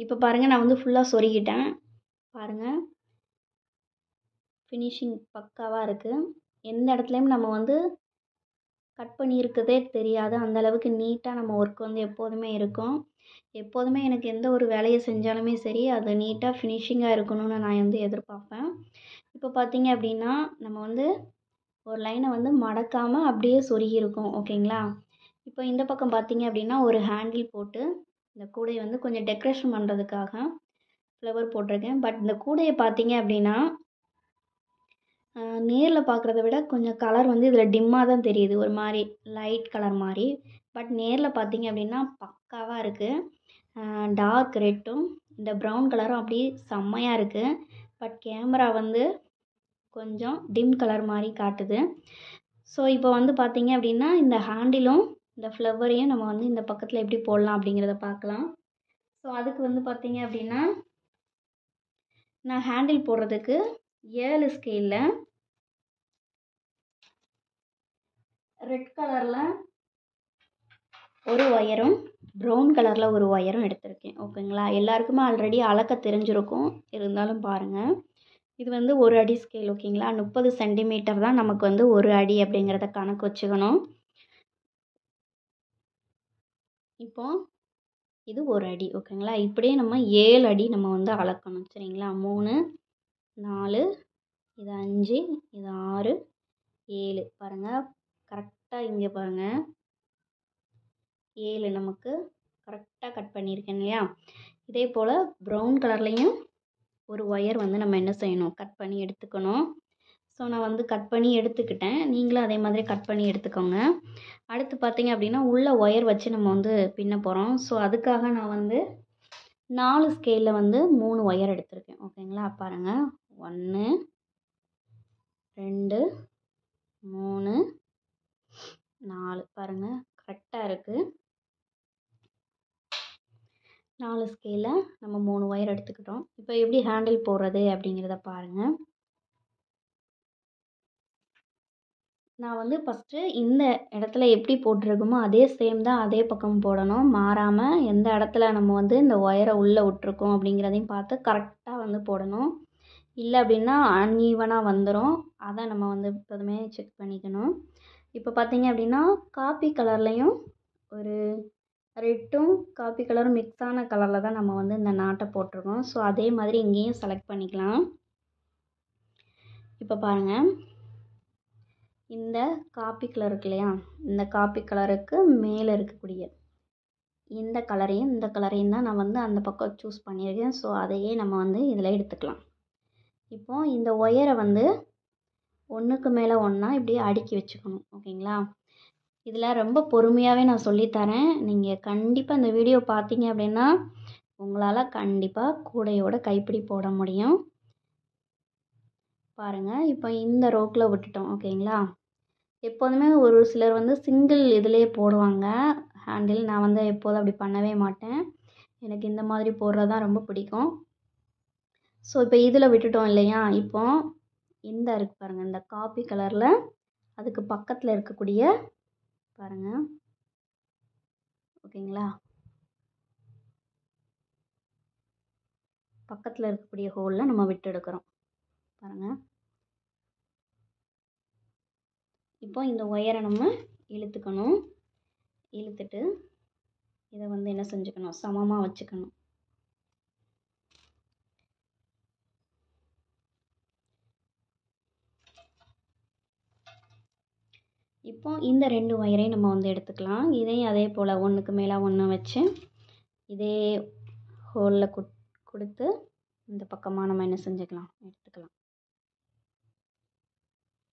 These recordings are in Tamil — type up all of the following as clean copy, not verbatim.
இப்போ பாருங்கள், நான் வந்து ஃபுல்லாக சொருகிட்டேன். பாருங்கள், ஃபினிஷிங் பக்காவாக இருக்குது. எந்த இடத்துலையும் நம்ம வந்து கட் பண்ணியிருக்கதே தெரியாது. அந்தளவுக்கு நீட்டாக நம்ம ஒர்க் வந்து எப்போதுமே இருக்கும். எப்போதுமே எனக்கு எந்த ஒரு வேலையை செஞ்சாலுமே சரி, அது நீட்டாக ஃபினிஷிங்காக இருக்கணும்னு நான் வந்து எதிர்பார்ப்பேன். இப்போ பார்த்தீங்க அப்படின்னா, நம்ம வந்து ஒரு லைனை வந்து மடக்காமல் அப்படியே சொருகியிருக்கோம். ஓகேங்களா? இப்போ இந்த பக்கம் பார்த்தீங்க அப்படின்னா, ஒரு ஹேண்டில் போட்டு இந்த கூடையை வந்து கொஞ்சம் டெக்கரேஷன் பண்ணுறதுக்காக ஃப்ளவர் போட்டிருக்கேன். பட் இந்த கூடையை பார்த்தீங்க அப்படின்னா, நேரில் பார்க்குறத விட கொஞ்சம் கலர் வந்து இதில் டிம்மாக தான் தெரியுது. ஒரு மாதிரி லைட் கலர் மாதிரி. பட் நேரில் பார்த்தீங்க அப்படின்னா பக்காவாக இருக்குது. டார்க் ரெட்டும் இந்த ப்ரௌன் கலரும் அப்படியே செம்மையாக இருக்குது. பட் கேமரா வந்து கொஞ்சம் டிம் கலர் மாதிரி காட்டுது. ஸோ இப்போ வந்து பார்த்தீங்க அப்படின்னா, இந்த ஹேண்டிலும் இந்த ஃப்ளவரையும் நம்ம வந்து இந்த பக்கத்தில் எப்படி போடலாம் அப்படிங்கிறத பார்க்கலாம். ஸோ அதுக்கு வந்து பார்த்தீங்க அப்படின்னா, நான் ஹேண்டில் போடுறதுக்கு 7 ஸ்கேலில் ரெட் கலரில் ஒரு ஒயரும் ப்ரௌன் கலரில் ஒரு ஒயரும் எடுத்திருக்கேன். ஓகேங்களா? எல்லாருக்குமே ஆல்ரெடி அளக்க தெரிஞ்சிருக்கும். இருந்தாலும் பாருங்கள், இது வந்து 1 அடி ஸ்கேல். ஓகேங்களா? 30 சென்டிமீட்டர் தான் நமக்கு வந்து 1 அடி அப்படிங்கிறத கணக்கு வச்சுக்கணும். இப்போ இது 1 அடி. ஓகேங்களா? இப்படியே நம்ம 7 அடி நம்ம வந்து அளக்கணும். சரிங்களா? 3, 4, இது 5, இது 6, 7. பாருங்கள், கரெக்டாக இங்கே பாருங்கள், 7 நமக்கு கரெக்டாக கட் பண்ணியிருக்கேன் இல்லையா? இதே போல் ப்ரௌன் கலர்லேயும் ஒரு ஒயர் வந்து நம்ம என்ன செய்யணும், கட் பண்ணி எடுத்துக்கணும். ஸோ நான் வந்து கட் பண்ணி எடுத்துக்கிட்டேன். நீங்களும் அதே மாதிரி கட் பண்ணி எடுத்துக்கோங்க. அடுத்து பார்த்தீங்க அப்படின்னா, உள்ள ஒயர் வச்சு நம்ம வந்து பின்ன போகிறோம். ஸோ அதுக்காக நான் வந்து 4 ஸ்கேலில் வந்து 3 ஒயர் எடுத்திருக்கேன். ஓகேங்களா? பாருங்கள், 1, 2, 3, 4. பாருங்கள், கரெக்டாக இருக்குது. 4 ஸ்கேலில் நம்ம 3 ஒயர் எடுத்துக்கிட்டோம். இப்போ எப்படி ஹேண்டில் போடுறது அப்படிங்கிறத பாருங்கள். நான் வந்து ஃபஸ்ட்டு இந்த இடத்துல எப்படி போட்டிருக்கோமோ அதே சேம் தான் அதே பக்கம் போடணும். மாறாமல் எந்த இடத்துல நம்ம வந்து இந்த ஒயரை உள்ளே விட்ருக்கோம் அப்படிங்கிறதையும் பார்த்து கரெக்டாக வந்து போடணும். இல்லை அப்படின்னா அன்ஈவனாக வந்துடும். அதை நம்ம வந்து எப்போதுமே செக் பண்ணிக்கணும். இப்போ பார்த்தீங்க அப்படின்னா, காப்பி கலர்லேயும் ஒரு ரெட்டும் காப்பி கலரும் மிக்ஸான கலரில் தான் நம்ம வந்து இந்த நாட்டை போட்டிருக்கோம். ஸோ அதே மாதிரி இங்கேயும் செலக்ட் பண்ணிக்கலாம். இப்போ பாருங்கள், இந்த காப்பி கலர் இருக்கு இல்லையா, இந்த காப்பி கலருக்கு மேலே இருக்கக்கூடிய இந்த கலரையும் தான் நான் வந்து அந்த பக்கம் சூஸ் பண்ணியிருக்கேன். ஸோ அதையே நம்ம வந்து இதில் எடுத்துக்கலாம். இப்போது இந்த ஒயரை வந்து ஒன்றுக்கு மேலே ஒன்றா இப்படியே அடுக்கி வச்சுக்கணும். ஓகேங்களா? இதில் ரொம்ப பொறுமையாகவே நான் சொல்லித்தரேன். நீங்கள் கண்டிப்பாக இந்த வீடியோ பார்த்தீங்க அப்படின்னா உங்களால் கண்டிப்பாக கூடையோட கைப்பிடி போட முடியும். பாருங்கள், இப்போ இந்த ரோக்கில் விட்டுட்டோம். ஓகேங்களா? எப்போதுமே ஒரு சிலர் வந்து சிங்கிள் இதிலே போடுவாங்க ஹேண்டில். நான் வந்து எப்போதும் அப்படி பண்ணவே மாட்டேன். எனக்கு இந்த மாதிரி போடுறது தான் ரொம்ப பிடிக்கும். ஸோ இப்போ இதில் விட்டுட்டோம் இல்லையா? இப்போ இந்த இருக்குது பாருங்கள், இந்த காப்பி கலரில் அதுக்கு பக்கத்தில் இருக்கக்கூடிய பாருங்கள். ஓகேங்களா? பக்கத்தில் இருக்கக்கூடிய ஹோலில் நம்ம விட்டு எடுக்கிறோம். பாருங்கள், இப்போ இந்த ஒயரை நம்ம இழுத்துக்கணும். இழுத்துட்டு இதை வந்து என்ன செஞ்சுக்கணும், சமமாக வச்சுக்கணும். இப்போ இந்த 2 ஒயரையும் நம்ம வந்து எடுத்துக்கலாம். இதையும் அதே போல் ஒன்றுக்கு மேலே ஒன்று வச்சு இதே ஹோலில் கொடுத்து இந்த பக்கமாக நம்ம என்ன செஞ்சுக்கலாம், எடுத்துக்கலாம்.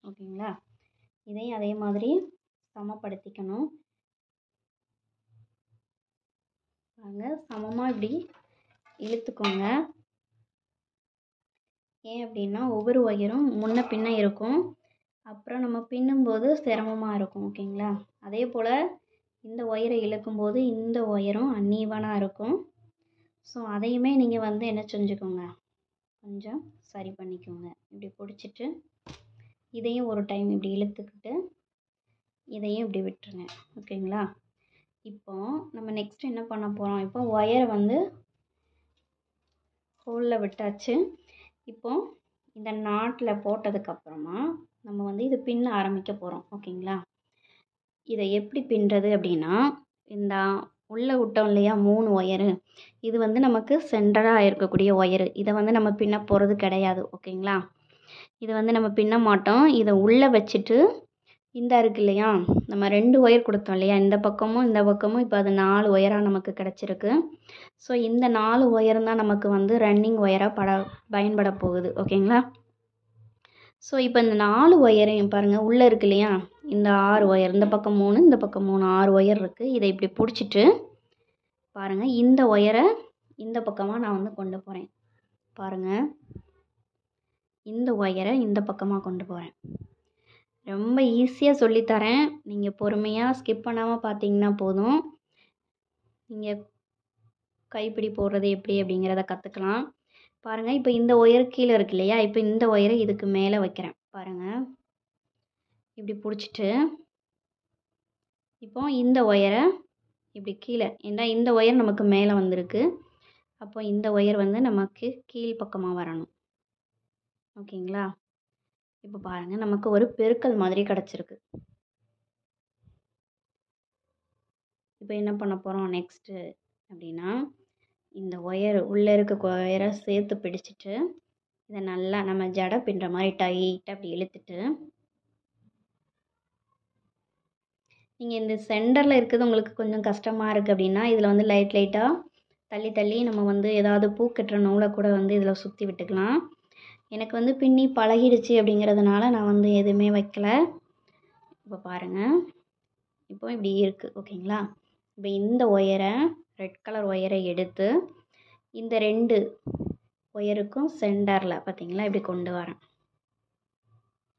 ஓகேங்களா? இதையும் அதே மாதிரி சமப்படுத்திக்கணும். வாங்க, சமமாக இப்படி இழுத்துக்கோங்க. ஏன் அப்படின்னா ஒவ்வொரு ஒயரும் முன்ன பின்ன இருக்கும். அப்புறம் நம்ம பின்னும்போது சிரமமாக இருக்கும். ஓகேங்களா? அதே போல் இந்த ஒயரை இழுக்கும்போது இந்த ஒயரும் அன்ஈவனாக இருக்கும். ஸோ அதையுமே நீங்கள் வந்து என்ன செஞ்சுக்கோங்க, கொஞ்சம் சரி பண்ணிக்கோங்க. இப்படி பிடிச்சிட்டு இதையும் ஒரு டைம் இப்படி இழுத்துக்கிட்டு இதையும் இப்படி விட்டுருங்க. ஓகேங்களா? இப்போ நம்ம நெக்ஸ்ட் என்ன பண்ண போகிறோம், இப்போ ஒயரை வந்து ஹோலில் விட்டாச்சு. இப்போது இந்த நாட்டில் போட்டதுக்கப்புறமா நம்ம வந்து இது பின்ன ஆரம்பிக்க போகிறோம். ஓகேங்களா? இதை எப்படி பின்னுறது அப்படின்னா, இந்த உள்ளே விட்டோம் இல்லையா 3 ஒயரு, இது வந்து நமக்கு சென்டராக இருக்கக்கூடிய ஒயரு. இதை வந்து நம்ம பின்ன போகிறது கிடையாது. ஓகேங்களா? இதை வந்து நம்ம பின்ன மாட்டோம். இதை உள்ளே வச்சுட்டு இந்த இருக்கு இல்லையா, நம்ம 2 ஒயர் கொடுத்தோம் இல்லையா, இந்த பக்கமும் இந்த பக்கமும். இப்போ அது 4 ஒயராக நமக்கு கிடச்சிருக்கு. ஸோ இந்த 4 ஒயரும் தான் நமக்கு வந்து ரன்னிங் ஒயராக பயன்பட போகுது. ஓகேங்களா? ஸோ இப்போ இந்த 4 ஒயரையும் பாருங்கள், உள்ளே இருக்கு இல்லையா, இந்த 6 ஒயர், இந்த பக்கம் 3, இந்த பக்கம் 3, 6 ஒயர் இருக்குது. இதை இப்படி பிடிச்சிட்டு பாருங்கள், இந்த ஒயரை இந்த பக்கமாக நான் வந்து கொண்டு போகிறேன். பாருங்கள், இந்த ஒயரை இந்த பக்கமாக கொண்டு போகிறேன். ரொம்ப ஈஸியாக சொல்லித்தரேன். நீங்கள் பொறுமையாக ஸ்கிப் பண்ணாமல் பார்த்தீங்கன்னா போதும். நீங்கள் கைப்பிடி போடுறது எப்படி அப்படிங்கிறத கற்றுக்கலாம். பாருங்கள், இப்போ இந்த ஒயர் கீழே இருக்கு இல்லையா, இப்போ இந்த ஒயரை இதுக்கு மேலே வைக்கிறேன். பாருங்கள், இப்படி பிடிச்சிட்டு இப்போ இந்த ஒயரை இப்படி கீழே, ஏன்னா இந்த ஒயர் நமக்கு மேலே வந்திருக்கு. அப்போ இந்த ஒயர் வந்து நமக்கு கீழ் பக்கமாக வரணும். ஓகேங்களா? இப்போ பாருங்கள், நமக்கு ஒரு பெருக்கல் மாதிரி கிடச்சிருக்கு. இப்போ என்ன பண்ண போகிறோம் நெக்ஸ்ட்டு அப்படின்னா, இந்த ஒயர் உள்ளே இருக்க ஒயரை சேர்த்து பிடிச்சிட்டு இதை நல்லா நம்ம ஜடை பின்னுற மாதிரி டைட்டாக அப்படி இழுத்துட்டு, நீங்கள் இந்த சென்டரில் இருக்கிறது உங்களுக்கு கொஞ்சம் கஷ்டமாக இருக்குது அப்படின்னா, இதில் வந்து லைட்டாக தள்ளி தள்ளி நம்ம வந்து ஏதாவது பூ கட்டுற நூலை கூட வந்து இதில் சுற்றி விட்டுக்கலாம். எனக்கு வந்து பின்னி பழகிடுச்சு அப்படிங்கிறதுனால நான் வந்து எதுவுமே வைக்கல. இப்போ பாருங்கள், இப்போ இப்படி இருக்குது. ஓகேங்களா? இப்போ இந்த ஒயரை, ரெட் கலர் ஒயரை எடுத்து இந்த 2 ஒயருக்கும் சென்டரில் பார்த்தீங்களா இப்படி கொண்டு வரேன்.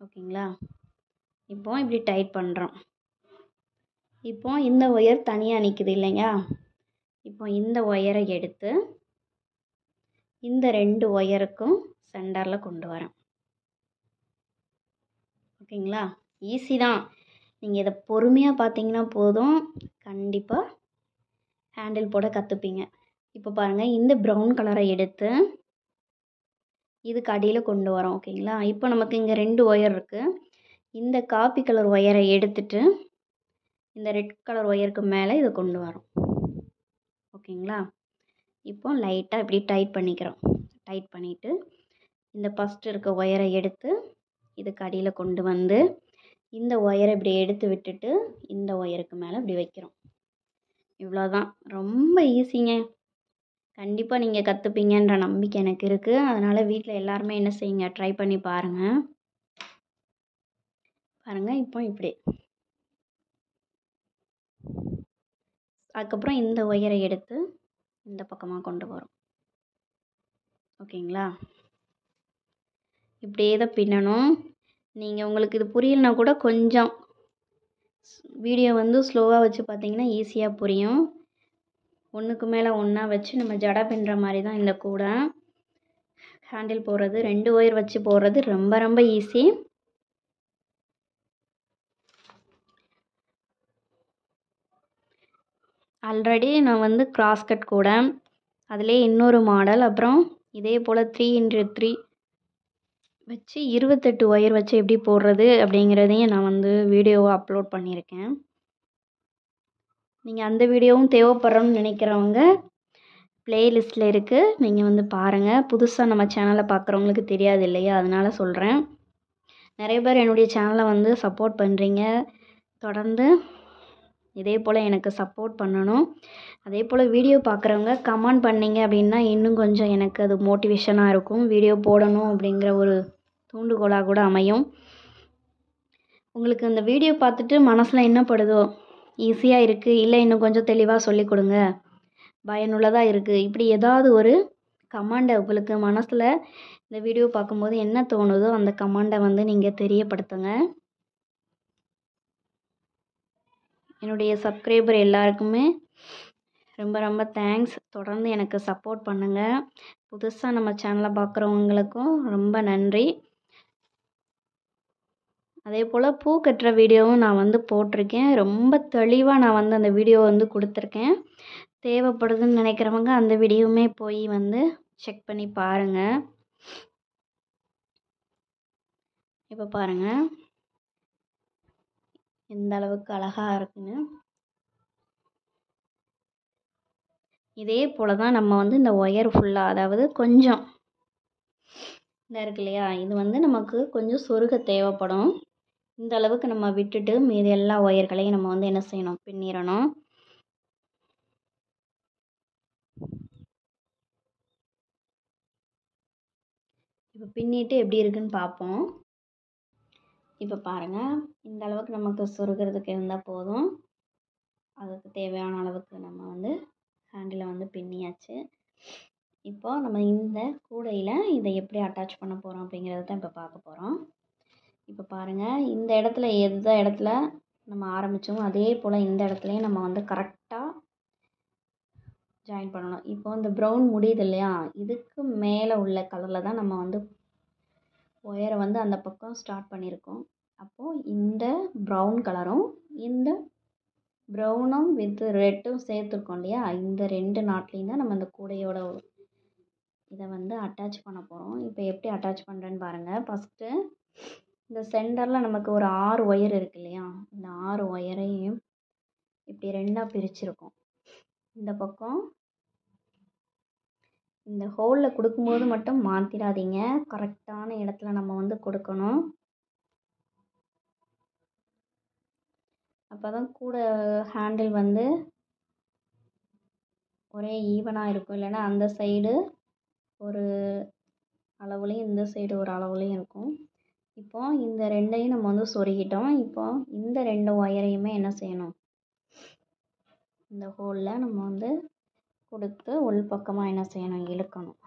ஓகேங்களா? இப்போ இப்படி டைட் பண்ணுறோம். இப்போ இந்த ஒயர் தனியாக நிற்குது இல்லைங்க, இப்போ இந்த ஒயரை எடுத்து இந்த 2 ஒயருக்கும் சென்டரில் கொண்டு வரேன். ஓகேங்களா? ஈஸி தான். நீங்கள் இதை பொறுமையாக பார்த்தீங்கன்னா போதும், கண்டிப்பாக ஹேண்டில் போட கற்றுப்பீங்க. இப்போ பாருங்கள், இந்த ப்ரௌன் கலரை எடுத்து இதுக்கு அடியில் கொண்டு வரோம். ஓகேங்களா? இப்போ நமக்கு இங்கே 2 ஒயர் இருக்குது. இந்த காப்பி கலர் ஒயரை எடுத்துட்டு இந்த ரெட் கலர் ஒயருக்கு மேலே இதை கொண்டு வரோம். ஓகேங்களா? இப்போ லைட்டாக இப்படி டைட் பண்ணிக்கிறோம். டைட் பண்ணிவிட்டு இந்த ஃபஸ்ட்டு இருக்க ஒயரை எடுத்து இதுக்கு அடியில் கொண்டு வந்து இந்த ஒயரை இப்படி எடுத்து விட்டுட்டு இந்த ஒயருக்கு மேலே இப்படி வைக்கிறோம். இவ்வளோதான். ரொம்ப ஈஸிங்க. கண்டிப்பாக நீங்கள் கற்றுப்பீங்கன்ற நம்பிக்கை எனக்கு இருக்குது. அதனால் வீட்டில் எல்லாருமே என்ன செய்யுங்க, ட்ரை பண்ணி பாருங்கள். பாருங்கள், இப்போ இப்படி. அதுக்கப்புறம் இந்த ஒயரை எடுத்து இந்த பக்கமாக கொண்டு போகிறோம். ஓகேங்களா? இப்படியே தான் பின்னணும். நீங்கள் உங்களுக்கு இது புரியலனா கூட கொஞ்சம் வீடியோ வந்து ஸ்லோவாக வச்சு பார்த்தீங்கன்னா ஈஸியாக புரியும். ஒன்றுக்கு மேலே ஒன்றா வச்சு நம்ம ஜடை பின்னுற மாதிரி தான் இந்த கூடை. ஹேண்டில் போடுறது 2 ஒயர் வச்சு போடுறது ரொம்ப ரொம்ப ஈஸி. ஆல்ரெடி நான் வந்து கிராஸ் கட் கூட, அதிலே இன்னொரு மாடல், அப்புறம் இதே போல் 3x3 வச்சு 28 ஒயர் வச்சு எப்படி போடுறது அப்படிங்கிறதையும் நான் வந்து வீடியோவை அப்லோட் பண்ணியிருக்கேன். நீங்கள் அந்த வீடியோவும் தேவைப்படுறோன்னு நினைக்கிறவங்க ப்ளேலிஸ்ட்டில் இருக்குது, நீங்கள் வந்து பாருங்கள். புதுசாக நம்ம சேனலை பார்க்குறவங்களுக்கு தெரியாது இல்லையா, அதனால் சொல்கிறேன். நிறைய பேர் என்னுடைய சேனலை வந்து சப்போர்ட் பண்ணுறீங்க. தொடர்ந்து இதே போல் எனக்கு சப்போர்ட் பண்ணணும். அதே போல் வீடியோ பார்க்குறவங்க கமெண்ட் பண்ணிங்க அப்படின்னா இன்னும் கொஞ்சம் எனக்கு அது மோட்டிவேஷனாக இருக்கும். வீடியோ போடணும் அப்படிங்கிற ஒரு தூண்டுகோலாக கூட அமையும். உங்களுக்கு இந்த வீடியோ பார்த்துட்டு மனசில் என்ன படுதோ, ஈஸியாக இருக்குது, இல்லை இன்னும் கொஞ்சம் தெளிவாக சொல்லிக் கொடுங்க, பயனுள்ளதாக இருக்குது, இப்படி ஏதாவது ஒரு கமெண்டை உங்களுக்கு மனசில் இந்த வீடியோ பார்க்கும்போது என்ன தோணுதோ அந்த கமெண்டை வந்து நீங்கள் தெரியப்படுத்துங்க. என்னுடைய சப்ஸ்கிரைபர் எல்லாருக்குமே ரொம்ப ரொம்ப தேங்க்ஸ். தொடர்ந்து எனக்கு சப்போர்ட் பண்ணுங்கள். புதுசாக நம்ம சேனலை பார்க்குறவங்களுக்கும் ரொம்ப நன்றி. அதே போல் பூ கட்டுற வீடியோவும் நான் வந்து போட்டிருக்கேன். ரொம்ப தெளிவாக நான் வந்து அந்த வீடியோ வந்து கொடுத்துருக்கேன். தேவைப்படுதுன்னு நினைக்கிறவங்க அந்த வீடியோவுமே போய் வந்து செக் பண்ணி பாருங்கள். இப்போ பாருங்கள் எந்த அளவுக்கு அழகாக இருக்குன்னு. இதே போல் தான் நம்ம வந்து இந்த ஒயர் ஃபுல்லாக, அதாவது கொஞ்சம் இந்த இருக்கு இல்லையா, இது வந்து நமக்கு கொஞ்சம் சொருக தேவைப்படும். இந்த அளவுக்கு நம்ம விட்டுட்டு மீதி எல்லா ஒயர்களையும் நம்ம வந்து என்ன செய்யணும், பின்னிடணும். இப்போ பின்னிட்டு எப்படி இருக்குன்னு பார்ப்போம். இப்போ பாருங்கள் இந்த அளவுக்கு நமக்கு சொருகிறதுக்கு இருந்தால் போதும். அதுக்கு தேவையான அளவுக்கு நம்ம வந்து ஹேண்டில் வந்து பின்னியாச்சு. இப்போ நம்ம இந்த கூடையில் இதை எப்படி அட்டாச் பண்ண போகிறோம் அப்படிங்கிறத தான் இப்போ பார்க்க போகிறோம். இப்போ பாருங்கள் இந்த இடத்துல எந்த இடத்துல நம்ம ஆரம்பித்தோமோ அதே போல் இந்த இடத்துலையும் நம்ம வந்து கரெக்டாக ஜாயின் பண்ணணும். இப்போ இந்த ப்ரௌன் முடியுது இல்லையா, இதுக்கு மேலே உள்ள கலரில் தான் நம்ம வந்து ஒயரை வந்து அந்த பக்கம் ஸ்டார்ட் பண்ணியிருக்கோம். அப்போது இந்த ப்ரௌன் கலரும் இந்த ப்ரௌனும் வித் ரெட்டும் சேர்த்துருக்கோம் இல்லையா, இந்த 2 நாட்லேயும் தான் நம்ம இந்த கூடையோட இதை வந்து அட்டாச் பண்ண போகிறோம். இப்போ எப்படி அட்டாச் பண்ணுறேன்னு பாருங்கள். ஃபஸ்ட்டு இந்த சென்டரில் நமக்கு ஒரு 6 ஒயர் இருக்கு இல்லையா, இந்த 6 ஒயரையும் இப்படி 2ஆக பிரிச்சிருக்கோம். இந்த பக்கம் இந்த ஹோலில் கொடுக்கும்போது மட்டும் மாற்றிடாதீங்க, கரெக்டான இடத்துல நம்ம வந்து கொடுக்கணும். அப்போ தான் கூட ஹேண்டில் வந்து ஒரே ஈவனாக இருக்கும். இல்லைன்னா அந்த சைடு ஒரு அளவுலேயும் இந்த சைடு ஒரு அளவுலேயும் இருக்கும். இப்போ இந்த 2ஐயும் நம்ம வந்து சொருகிட்டோம். இப்போ இந்த 2 ஒயரையுமே என்ன செய்யணும், இந்த ஹோலில் நம்ம வந்து கொடுத்து உள் பக்கமாக என்ன செய்யணும், இழுக்கணும்.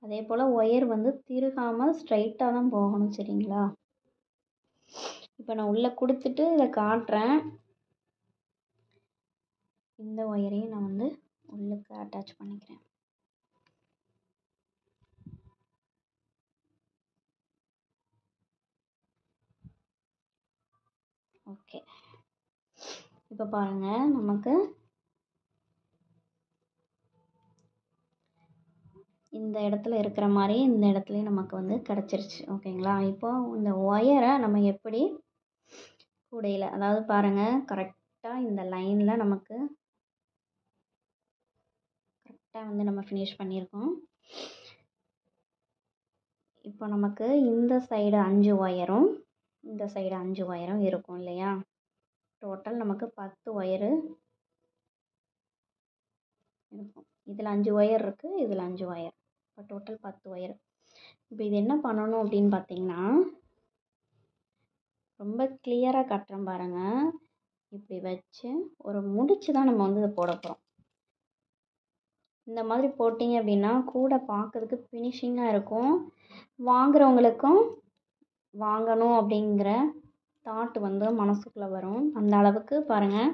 அதே போல் ஒயர் வந்து திருகாமல் ஸ்ட்ரைட்டாக தான் போகணும், சரிங்களா. இப்போ நான் உள்ளே கொடுத்துட்டு இதை காட்டுறேன். இந்த ஒயரையும் நான் வந்து உள்ளுக்கு அட்டாச் பண்ணிக்கிறேன். ஓகே, இப்போ பாருங்கள் நமக்கு இந்த இடத்துல இருக்கிற மாதிரி இந்த இடத்துலையும் நமக்கு வந்து கிடச்சிருச்சு. ஓகேங்களா. இப்போ இந்த ஒயரை நம்ம எப்படி கூடையில், அதாவது பாருங்கள் கரெக்டாக இந்த லைனில் நமக்கு கரெக்டாக வந்து நம்ம ஃபினிஷ் பண்ணியிருக்கோம். இப்போ நமக்கு இந்த சைடு 5 ஒயரும் இந்த சைடு 5 ஒயரும் இருக்கும் இல்லையா. டோட்டல் நமக்கு 10 ஒயரு இருக்கும். இதில் 5 ஒயர் இருக்குது, இதில் 5 ஒயர், இப்போ டோட்டல் 10 ஒயர். இப்போ இது என்ன பண்ணணும் அப்படின்னு பார்த்தீங்கன்னா, ரொம்ப கிளியராக கட்டுறேன் பாருங்கள். இப்படி வச்சு ஒரு முடிச்சு தான் நம்ம வந்து இதை போட போகிறோம். இந்த மாதிரி போட்டிங்க அப்படின்னா கூட பார்க்கறதுக்கு ஃபினிஷிங்காக இருக்கும். வாங்குறவங்களுக்கும் வாங்கணும் அப்படிங்கிற தாட் வந்து மனசுக்குள்ளே வரும். அந்த அளவுக்கு பாருங்கள்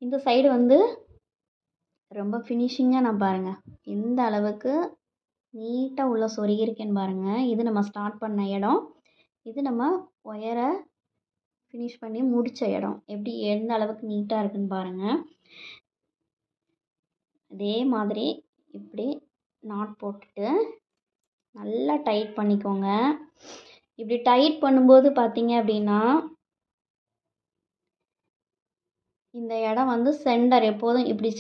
இந்த சைடு வந்து ரொம்ப ஃபினிஷிங்காக நான் பாருங்கள் எந்த அளவுக்கு நீட்டாக உள்ள சொருகியிருக்கேன்னு பாருங்கள். இது நம்ம ஸ்டார்ட் பண்ண இடம், இது நம்ம ஒயரை ஃபினிஷ் பண்ணி முடித்த இடம். எப்படி எந்த அளவுக்கு நீட்டாக இருக்குன்னு பாருங்கள். அதே மாதிரி இப்படி நாட் போட்டுட்டு நல்லா டைட் பண்ணிக்கோங்க. இப்படி டைட் பண்ணும்போது பார்த்தீங்க அப்படின்னா இந்த இடம் வந்து சென்டர் எப்போதும் இப்படி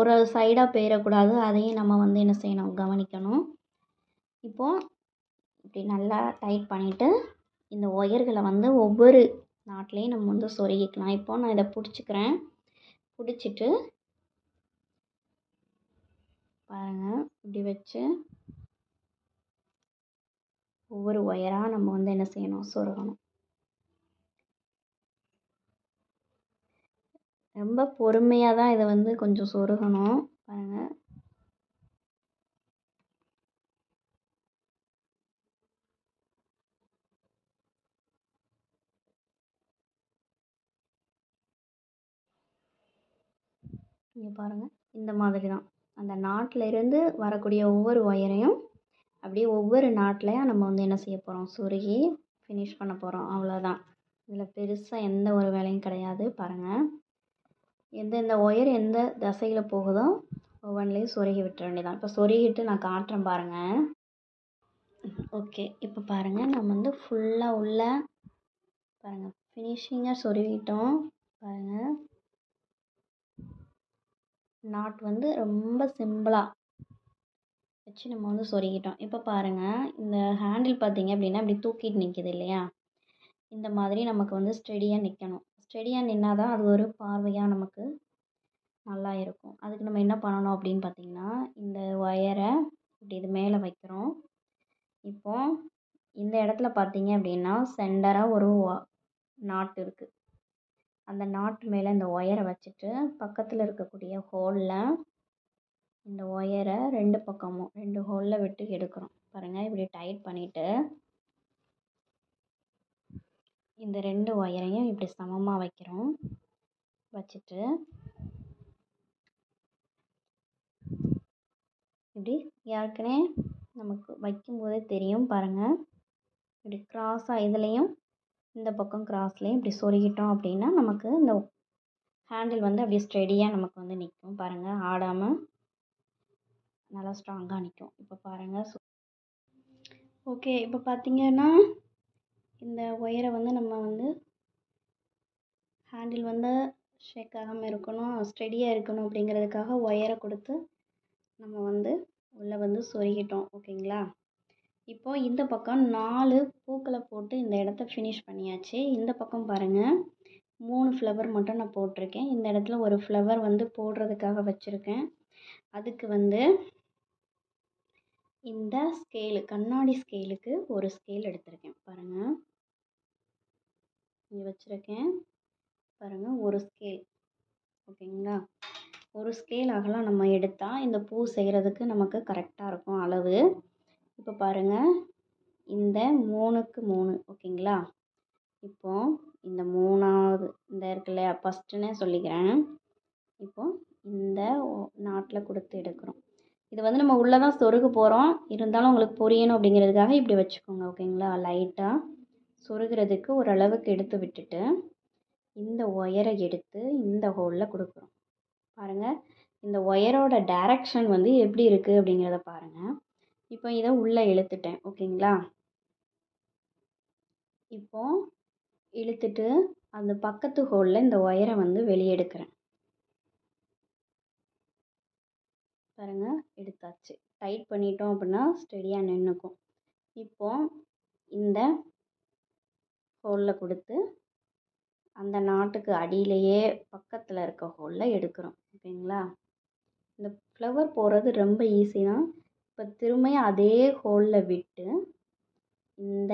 ஒரு சைடாக போயிடக்கூடாது. அதையும் நம்ம வந்து என்ன செய்யணும், கவனிக்கணும். இப்போது இப்படி நல்லா டைட் பண்ணிவிட்டு இந்த ஒயர்களை வந்து ஒவ்வொரு நாட்லேயும் நம்ம வந்து சொருகிக்கலாம். இப்போது நான் இதை பிடிச்சிக்கிறேன். பிடிச்சிட்டு பாருங்கள் இப்படி வச்சு ஒவ்வொரு ஒயராக நம்ம வந்து என்ன செய்யணும், சொருகணும். ரொம்ப பொறுமையாக தான் இதை வந்து கொஞ்சம் சொருகணும். பாருங்கள் இங்கே பாருங்கள் இந்த மாதிரி தான் அந்த நாட்டில் இருந்து வரக்கூடிய ஒவ்வொரு ஒயரையும் அப்படியே ஒவ்வொரு நாட்லையும் நம்ம வந்து என்ன செய்ய போகிறோம், சொருகி ஃபினிஷ் பண்ண போகிறோம். அவ்வளோதான். இதில் பெருசாக எந்த ஒரு வேலையும் கிடையாது. பாருங்கள் எந்தெந்த ஒயர் எந்த திசையில் போகுதோ ஒவ்வொன்றிலையும் சொருகி விட்டுற வேண்டியதான். இப்போ சொருகிட்டு நான் காட்டுறேன் பாருங்கள். ஓகே, இப்போ பாருங்கள், நம்ம வந்து ஃபுல்லாக உள்ள பாருங்கள் ஃபினிஷிங்காக சொருகிட்டோம். பாருங்கள், நாட் வந்து ரொம்ப சிம்பிளாக வச்சு நம்ம வந்து சொருகிட்டோம். இப்போ பாருங்கள், இந்த ஹேண்டில் பார்த்தீங்க அப்படின்னா இப்படி தூக்கிட்டு நிற்கிது இல்லையா, இந்த மாதிரி நமக்கு வந்து ஸ்டெடியாக நிற்கணும். ஸ்டெடியாக நின்னா தான் அது ஒரு பார்வையாக நமக்கு நல்லா இருக்கும். அதுக்கு நம்ம என்ன பண்ணணும் அப்படின்னு பார்த்தீங்கன்னா, இந்த ஒயரை இப்படி இது மேலே வைக்கிறோம். இப்போ இந்த இடத்துல பார்த்தீங்க அப்படின்னா சென்டராக ஒரு நாட் இருக்குது. அந்த நாட்டு மேலே இந்த ஒயரை வச்சுட்டு பக்கத்தில் இருக்கக்கூடிய ஹோலில் இந்த ஒயரை 2 பக்கமும் 2 ஹோலில் விட்டு எடுக்கிறோம். பாருங்கள், இப்படி டைட் பண்ணிவிட்டு இந்த 2 ஒயரையும் இப்படி சமமாக வைக்கிறோம். வச்சுட்டு இப்படி ஏற்கனவே நமக்கு வைக்கும்போதே தெரியும் பாருங்கள், இப்படி க்ராஸாக இதுலேயும் இந்த பக்கம் க்ராஸ்லேயும் இப்படி சொருகிட்டோம் அப்படின்னா நமக்கு இந்த ஹேண்டில் வந்து அப்படியே ஸ்டெடியாக நமக்கு வந்து நிற்கும். பாருங்கள், ஆடாமல் நல்லா ஸ்ட்ராங்காக நிற்கும். இப்போ பாருங்கள். ஓகே, இப்போ பார்த்தீங்கன்னா இந்த ஒயரை வந்து நம்ம வந்து ஹேண்டில் வந்து ஷேக் ஆகாமல் இருக்கணும், ஸ்டெடியாக இருக்கணும் அப்படிங்கிறதுக்காக ஒயரை கொடுத்து நம்ம வந்து உள்ளே வந்து சொருகிட்டோம். ஓகேங்களா? இப்போ இந்த பக்கம் 4 பூக்களை போட்டு இந்த இடத்த ஃபினிஷ் பண்ணியாச்சு. இந்த பக்கம் பாருங்கள், 3 ஃப்ளவர் மட்டும் நான் போட்டிருக்கேன். இந்த இடத்துல ஒரு ஃப்ளவர் வந்து போடுறதுக்காக வச்சுருக்கேன். அதுக்கு வந்து இந்த ஸ்கேலு, கண்ணாடி ஸ்கேலுக்கு ஒரு ஸ்கேல் எடுத்திருக்கேன். பாருங்கள், இங்கே வச்சுருக்கேன். பாருங்கள், ஒரு ஸ்கேல். ஓகேங்களா? ஒரு ஸ்கேல் அகலம் நம்ம எடுத்தால் இந்த பூ செய்கிறதுக்கு நமக்கு கரெக்டாக இருக்கும் அளவு. இப்போ பாருங்கள், இந்த 3க்கு 3. ஓகேங்களா? இப்போ இந்த 3வது இந்த இருக்கு இல்லையா, ஃபஸ்ட்டுன்னே சொல்லிக்கிறேன். இப்போ இந்த நாட்டில் கொடுத்து எடுக்கிறோம். இது வந்து நம்ம உள்ளே தான் சொருக போகிறோம், இருந்தாலும் உங்களுக்கு புரியணும் அப்படிங்கிறதுக்காக இப்படி வச்சுக்கோங்க. ஓகேங்களா? லைட்டாக சொருகிறதுக்கு ஓரளவுக்கு எடுத்து விட்டுட்டு இந்த ஒயரை எடுத்து இந்த ஹோலில் கொடுக்குறோம். பாருங்கள், இந்த ஒயரோட டைரக்ஷன் வந்து எப்படி இருக்குது அப்படிங்கிறத பாருங்கள். இப்போ இதை உள்ளே இழுத்துட்டேன். ஓகேங்களா? இப்போ இழுத்துட்டு அந்த பக்கத்து ஹோலில் இந்த ஒயரை வந்து வெளியே எடுக்கிறேன். பாருங்கள், எடுத்தாச்சு. டைட் பண்ணிட்டோம் அப்படின்னா ஸ்டெடியாக நின்றுக்கும். இப்போ இந்த ஹோலில் கொடுத்து அந்த நாட்டுக்கு அடியிலேயே பக்கத்தில் இருக்க ஹோலில் எடுக்கிறோம். ஓகேங்களா? இந்த ஃப்ளவர் போடுறது ரொம்ப ஈஸி தான். இப்போ திரும்பியும் அதே ஹோலில் விட்டு இந்த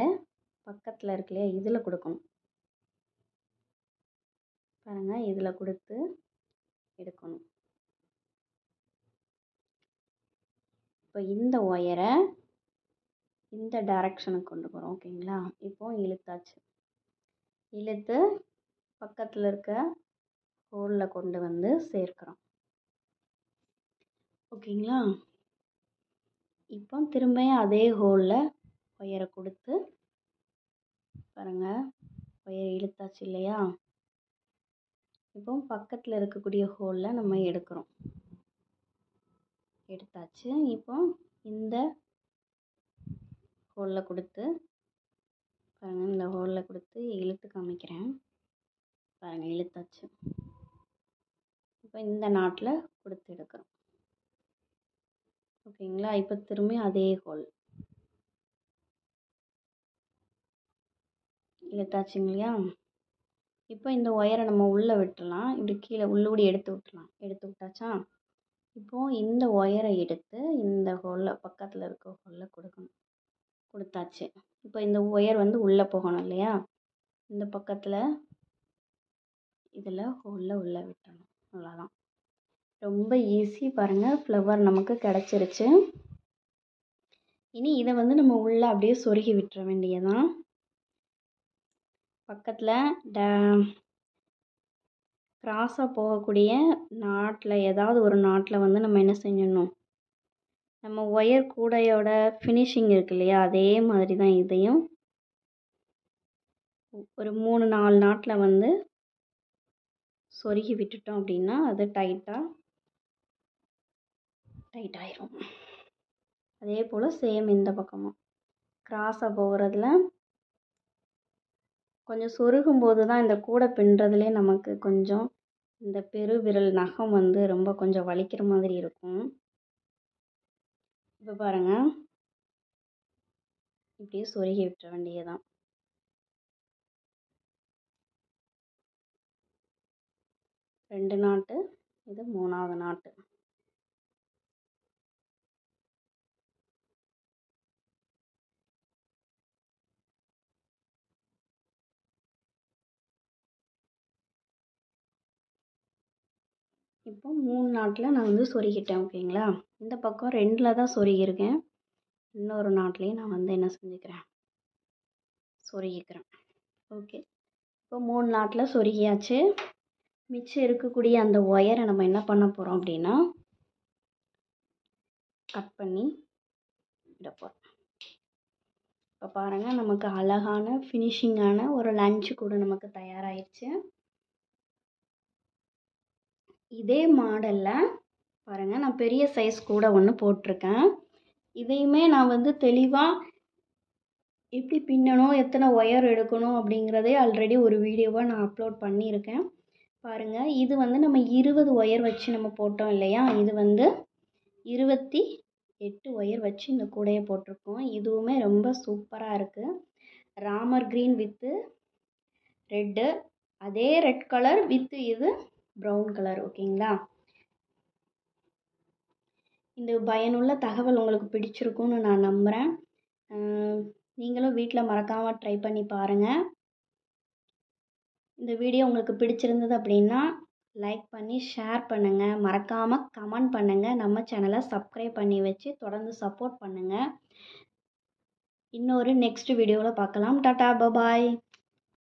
பக்கத்தில் இருக்கு இல்லையா, இதில் கொடுக்கணும். பாருங்கள், இதில் கொடுத்து எடுக்கணும். இப்போ இந்த ஒயரை இந்த டைரக்ஷனுக்கு கொண்டு போகிறோம். ஓகேங்களா? இப்போ இழுத்தாச்சு. இழுத்து பக்கத்தில் இருக்க ஹோலில் கொண்டு வந்து சேர்க்கிறோம். ஓகேங்களா? இப்போ திரும்பியும் அதே ஹோலில் ஒயரை கொடுத்து பாருங்கள், ஒயரை இழுத்தாச்சு இல்லையா, இப்போ பக்கத்தில் இருக்கக்கூடிய ஹோலில் நம்ம எடுக்கிறோம். எடுத்தாச்சு. இப்போ இந்த ஹோலில் கொடுத்து பாருங்கள், இந்த ஹோலில் கொடுத்து இழுத்து காமிக்கிறேன். பாருங்கள், இழுத்தாச்சு. இப்போ இந்த நாட்டில் கொடுத்து எடுக்கிறோம். ஓகேங்களா? இப்போ திரும்பி அதே ஹோல் இழுத்தாச்சுங்க இல்லையா. இப்போ இந்த ஒயரை நம்ம உள்ளே விட்டுடலாம். இப்படி கீழே உள்ளூடி எடுத்து விட்டுலாம். எடுத்து விட்டாச்சா? இப்போது இந்த ஒயரை எடுத்து இந்த ஹோலில் பக்கத்தில் இருக்க ஹோலில் கொடுக்கணும். கொடுத்தாச்சு. இப்போ இந்த ஒயர் வந்து உள்ளே போகணும் இல்லையா, இந்த பக்கத்தில் இதில் ஹோலில் உள்ளே விட்டணும். அவ்வளோதான். ரொம்ப ஈஸி. பாருங்கள், ஃப்ளவர் நமக்கு கிடச்சிருச்சு. இனி இதை வந்து நம்ம உள்ளே அப்படியே சொருகி விட்டுற வேண்டியதான். பக்கத்தில் கிராஸாக போகக்கூடிய நாட்டில் ஏதாவது ஒரு நாட்டில் வந்து நம்ம என்ன செஞ்சிடணும், நம்ம ஒயர் கூடையோட ஃபினிஷிங் இருக்கு இல்லையா, அதே மாதிரி தான் இதையும் ஒரு 3-4 நாட்டில் வந்து சொருகி விட்டுட்டோம் அப்படின்னா அது டைட் ஆயிரும். அதே போல் சேம் இந்த பக்கமும் கிராஸாக போகிறதுல கொஞ்சம் சொருகும் போது தான் இந்த கூடை பின்னுறதுலே நமக்கு கொஞ்சம் இந்த பெருவிரல் நகம் வந்து ரொம்ப கொஞ்சம் வலிக்கிற மாதிரி இருக்கும். இப்போ பாருங்கள், இப்படியே சொருகி விட்டுற வேண்டியதுதான். ரெண்டு நாட்டு, இது 3வது நாட்டு. இப்போ 3 நாட்டில் நான் வந்து சொருகிட்டேன். ஓகேங்களா? இந்த பக்கம் 2ல் தான் சொருகியிருக்கேன். இன்னொரு நாட்லேயும் நான் வந்து என்ன செஞ்சுக்கிறேன், சொருகிக்கிறேன். ஓகே, இப்போ 3 நாட்டில் சொருகியாச்சு. மிச்சம் இருக்கக்கூடிய அந்த ஒயரை நம்ம என்ன பண்ண போகிறோம் அப்படின்னா கட் பண்ணி விட போகிறோம். இப்போ பாருங்கள், நமக்கு அழகான ஃபினிஷிங்கான ஒரு லஞ்ச் கூட நமக்கு தயாராகிடுச்சு. இதே மாடலில் பாருங்கள், நான் பெரிய சைஸ் கூட ஒன்று போட்டிருக்கேன். இதையுமே நான் வந்து தெளிவாக எப்படி பின்னணும், எத்தனை ஒயர் எடுக்கணும் அப்படிங்கிறதே ஆல்ரெடி ஒரு வீடியோவாக நான் அப்லோட் பண்ணியிருக்கேன். பாருங்கள், இது வந்து நம்ம 20 ஒயர் வச்சு நம்ம போட்டோம் இல்லையா, இது வந்து 28 ஒயர் வச்சு இந்த கூடையை போட்டிருக்கோம். இதுவுமே ரொம்ப சூப்பராக இருக்குது. ராமர் க்ரீன் வித்து ரெட்டு, அதே ரெட் கலர் வித்து இது ப்ரௌன் கலர். ஓகேங்களா? இந்த பயனுள்ள தகவல் உங்களுக்கு பிடிச்சிருக்குன்னு நான் நம்புகிறேன். நீங்களும் வீட்டில் மறக்காமல் ட்ரை பண்ணி பாருங்கள். இந்த வீடியோ உங்களுக்கு பிடிச்சிருந்தது அப்படின்னா லைக் பண்ணி ஷேர் பண்ணுங்கள். மறக்காமல் கமெண்ட் பண்ணுங்கள். நம்ம சேனலை சப்ஸ்கிரைப் பண்ணி வச்சு தொடர்ந்து சப்போர்ட் பண்ணுங்கள். இன்னொரு நெக்ஸ்ட் வீடியோவில் பார்க்கலாம். டாடா, பபாய்.